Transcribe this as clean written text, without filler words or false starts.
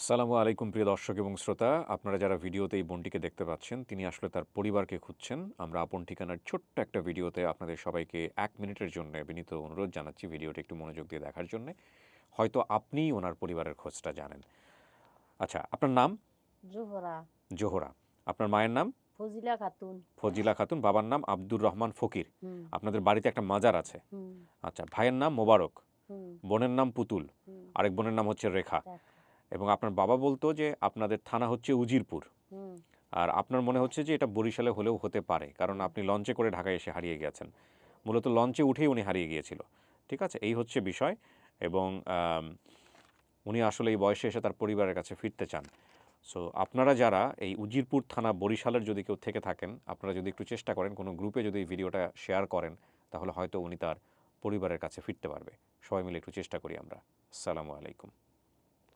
আসসালামু আলাইকুম প্রিয় দর্শক এবং শ্রোতা, আপনারা যারা ভিডিওতে এই বোনটিকে দেখতে পাচ্ছেন তিনি আসলে তার পরিবারকে খুঁজছেন। আমরা আপন ঠিকানার ছোট্ট একটা ভিডিওতে আপনাদের সবাইকে 1 মিনিটের জন্য বিনীত অনুরোধ জানাচ্ছি ভিডিওটা একটু মনোযোগ দিয়ে দেখার জন্যে। হয়তো আপনিই ওনার পরিবারের খোঁজটা জানেন। আচ্ছা, আপনার নাম? জোহরা। জোহরা। আপনার মায়ের নাম? ফজিলা খাতুন। ফজিলা খাতুন। বাবার নাম আব্দুর রহমান ফকির। হুম। আপনাদের বাড়িতে একটা মাজার আছে। হুম। আচ্ছা, ভাইয়ের নাম মোবারক, হুম। বোনের নাম পুতুল, হুম। আরেক বোনের নাম হচ্ছে রেখা। দেখা। এবং আপনার বাবা বলতো যে আপনাদের থানা হচ্ছে উজিরপুর। হুম। আর আপনার মনে হচ্ছে যে এটা বরিশালে হলেও হতে পারে, কারণ হুম। আপনি লঞ্চে করে ঢাকায় এসে হারিয়ে গেছেন। মূলত লঞ্চে উঠেই উনি হারিয়ে গিয়েছিল। ঠিক আছে, এই হচ্ছে বিষয়। এবং উনি আসলে এই বয়সে এসে তার পরিবারের কাছে ফিরতে চান। সো আপনারা যারা এই উজিরপুর থানা বরিশালের যদি কেউ থেকে থাকেন, আপনারা যদি একটু চেষ্টা করেন, কোনো গ্রুপে যদি এই ভিডিওটা শেয়ার করেন, তাহলে হয়তো উনি তার পরিবারের কাছে ফিরতে পারবে। সবাই মিলে একটু চেষ্টা করি আমরা। আসসালামু আলাইকুম।